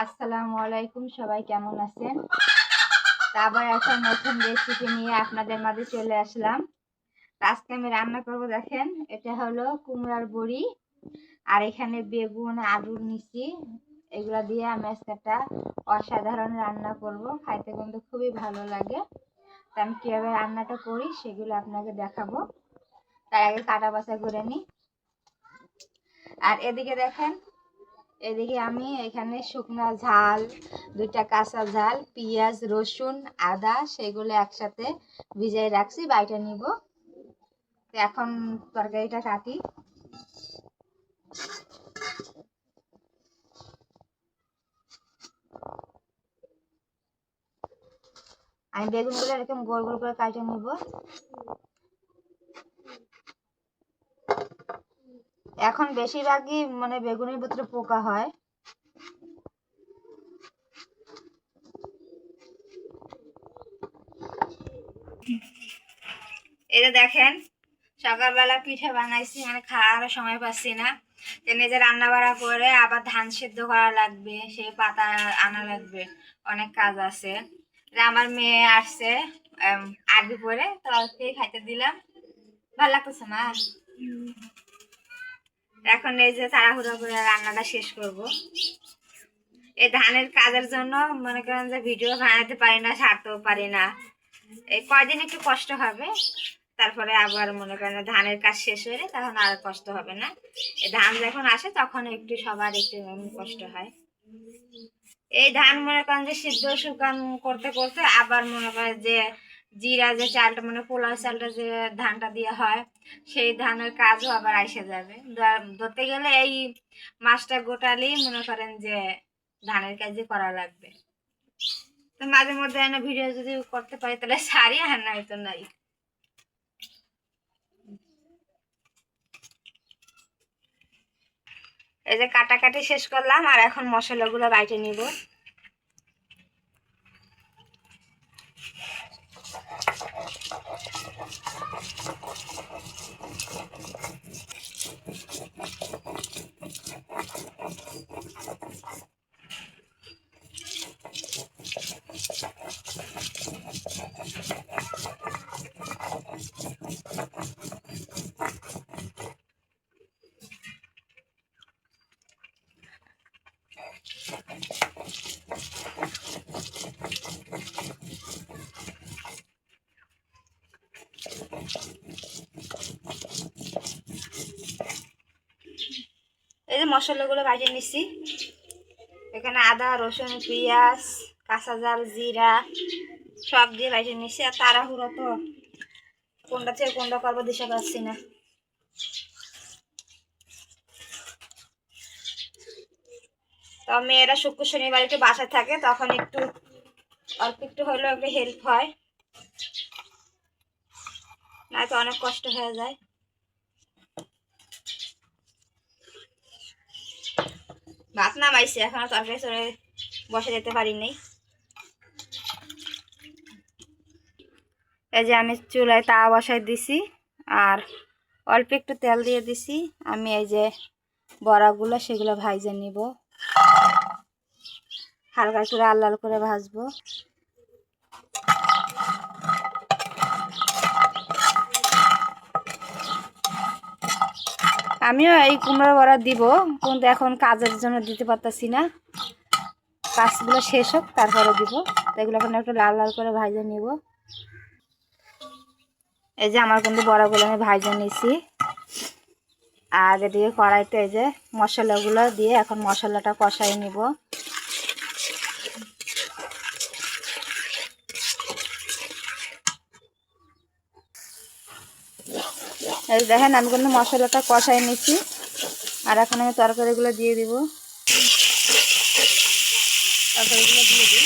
আসসালামু আলাইকুম, সবাই কেমন আছেন? আবার একটা নতুন রেসিপি নিয়ে আপনাদের মাঝে চলে আসলাম। আজকে আমি রান্না করব, দেখেন, এটা হলো কুমড়ার বড়ি। আর এখানে বেগুন আলু নিছি, এগুলা দিয়ে আমি আজকে একটা অসাধারণ রান্না করব। খাইতে কিন্তু খুবই ভালো লাগে। তা আমি কিভাবে রান্নাটা করি সেগুলো আপনাকে দেখাবো। তার আগে কাটা বাছা করে নিই। আর এদিকে দেখেন, এদিকে আমি এখানে শুকনা ঝাল, দুইটা কাঁচা ঝাল, পেঁয়াজ, রসুন, আদা সেগুলো একসাথে ভিজাই রাখছি, বাইটা নিব। তো এখন তরকারিটা কাটি। আমি বেগুনগুলো এরকম গোল গোল করে কাটে নিব। এখন বেশিরভাগই মানে বেগুনের ভিতরে পোকা হয়। এটা দেখেন, সকালবেলা পিঠা বানাইছি, মানে খাওয়ার সময় পাচ্ছি না। নিজে রান্না বাড়া করে আবার ধান সেদ্ধ করা লাগবে, সেই পাতা আনা লাগবে, অনেক কাজ আছে। আমার মেয়ে আসছে আগে পরে, তো ওকে খাইতে দিলাম। ভালো লাগতেছে না। এখন এই যে তাড়াহুড়ো করে রান্নাটা শেষ করব। এই ধানের কাজের জন্য মনে করেন যে ভিডিও বানাতে পারি না, ছাড়তেও পারি না। এই কয়দিন একটু কষ্ট হবে, তারপরে আবার মনে করেন ধানের কাজ শেষ হলে তখন আর কষ্ট হবে না। এই ধান যখন আসে তখন একটু সবার একটু কষ্ট হয়। এই ধান মনে করেন যে সিদ্ধ শুকান করতে করতে আবার মনে করেন যে জিরা যে চালটা, মানে পোলাও চালটা যে ধানটা দেওয়া হয়, সেই ধানের কাজও আবার আইসে যাবে। ধরতে গেলে এই মাছটা গোটালেই মনে করেন যে ধানের কাজই করা লাগবে। তো মাঝে মধ্যে এনে ভিডিও যদি করতে পারি তাহলে সারি, আর নাই তো নাই। এই যে কাটাকাটি শেষ করলাম, আর এখন মশলাগুলো বাইটে নিব। এই যে মশলাগুলো বাইটে নিচ্ছি, এখানে আদা, রসুন, পেঁয়াজ, কাঁচা ঝাল, জিরা সব দিয়ে বাইটে নিচ্ছি। আর তাড়াহুড়ো তো, কোনটা থেকে কোনটা করবো দিশা পাচ্ছি না। তো মেয়েরা শুক্র শনিবার একটু বাসায় থাকে, তখন একটু অল্প একটু হলেও একটু হেল্প হয়, না তো অনেক কষ্ট হয়ে যায়। ভাত নামাইছি, এখনো তরকারি চড়ে বসে যেতে পারিনি। এই যে আমি চুলায় তাওয়া বসাই দিছি, আর অল্প একটু তেল দিয়ে দিছি। আমি এই যে বড়াগুলো সেগুলো ভাইজে নিব, হালকা করে লাল লাল করে ভাজবো। আমিও এই কুমড়োর বড়া দিব, কিন্তু এখন কাজের জন্য দিতে পারতাছি না। কাজগুলো শেষ হোক তারপরে দিব। এগুলো এখন একটু লাল লাল করে ভাজে নিব। এই যে আমার কিন্তু বড়াগুলো আমি ভাজে নিছি। আর এদিকে কড়াইতে এই যে মশলাগুলো দিয়ে এখন মশলাটা কষাই নিব। এই দেখেন, আমি কিন্তু মশলাটা কষাই নিছি। আর এখন আমি তরকারিগুলো দিয়ে দিব। তরকারিগুলো দিয়ে দিই।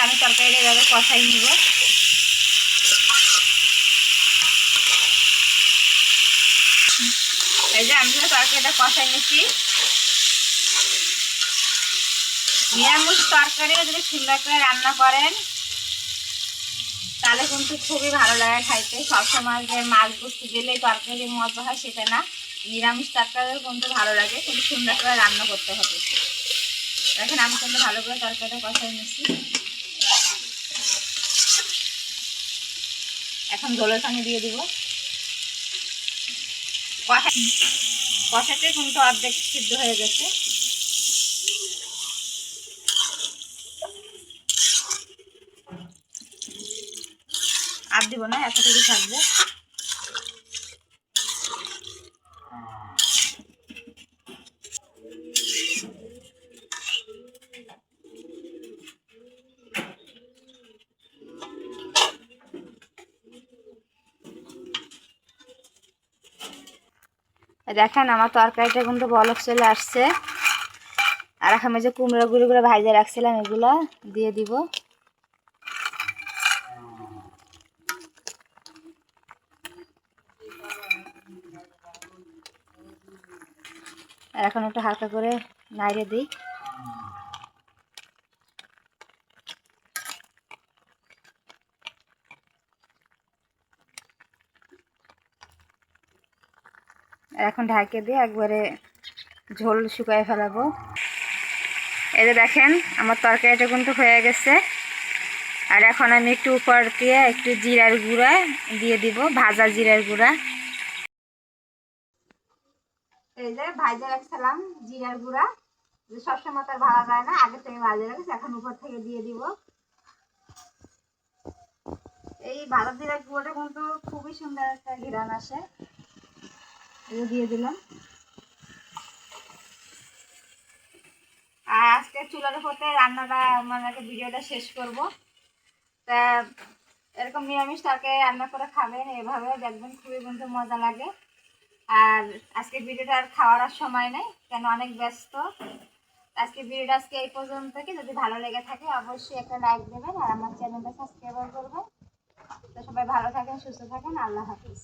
আমি তরকারিটা এভাবে কষাই নিব। এই যে আমি তরকারিটা কষাই নিচ্ছি। নিরামিষ তরকারিও যদি সুন্দর করে রান্না করেন তাহলে কিন্তু খুবই ভালো লাগে খাইতে। সবসময় যে মাছ বস্তু দিলেই তরকারি মজা হয় সেটা না, নিরামিষ তরকারিও কিন্তু ভালো লাগে, কিন্তু সুন্দর করে রান্না করতে হবে। দেখেন আমি কিন্তু ভালো করে তরকারিটা কষাই নিচ্ছি। এখন ঝোলের পানি দিয়ে দিব। কষাতে কিন্তু অর্ধেক সিদ্ধ হয়ে গেছে। আর দিব না, এতটুকু থাকবে। দেখেন আমার তরকারিটা কিন্তু বলক চলে আসছে। আর এখন যে কুমড়ো গুঁড়ো করে ভাজে রাখছিলাম এগুলো দিয়ে দিব। আর এখন একটু হালকা করে নাড়িয়ে দিই। আর এখন ঢাকে দিয়ে একবারে ঝোল শুকায় ফেলাবো। এই যে দেখেন আমার তরকারিটা কিন্তু হয়ে গেছে। আর এখন আমি একটু উপর দিয়ে একটু জিরার গুঁড়া দিয়ে দিব, ভাজা জিরার গুঁড়া। এই যে ভাজা রাখছিলাম জিরার গুঁড়া, সবসময় তার ভাজা যায় না, আগে থেকে ভাজা রাখছি, এখন উপর থেকে দিয়ে দিব। এই ভাজা জিরার গুঁড়োটা কিন্তু খুবই সুন্দর একটা ঘ্রাণ আসে। দিয়ে দিলাম। আর আজকে চুলার উপরে রান্নাটা মানে ভিডিওটা শেষ করব। তা এরকম নিরামিষ তরকারি রান্না করে খাবেন, এভাবে দেখবেন খুবই কিন্তু মজা লাগে। আর আজকে ভিডিওটা আর খাওয়ার আর সময় নেই, কেন অনেক ব্যস্ত। আজকে ভিডিওটা আজকে এই পর্যন্ত, যদি ভালো লেগে থাকে অবশ্যই একটা লাইক দেবেন আর আমার চ্যানেলটা সাবস্ক্রাইব করবেন। তো সবাই ভালো থাকেন, সুস্থ থাকেন, আল্লাহ হাফিজ।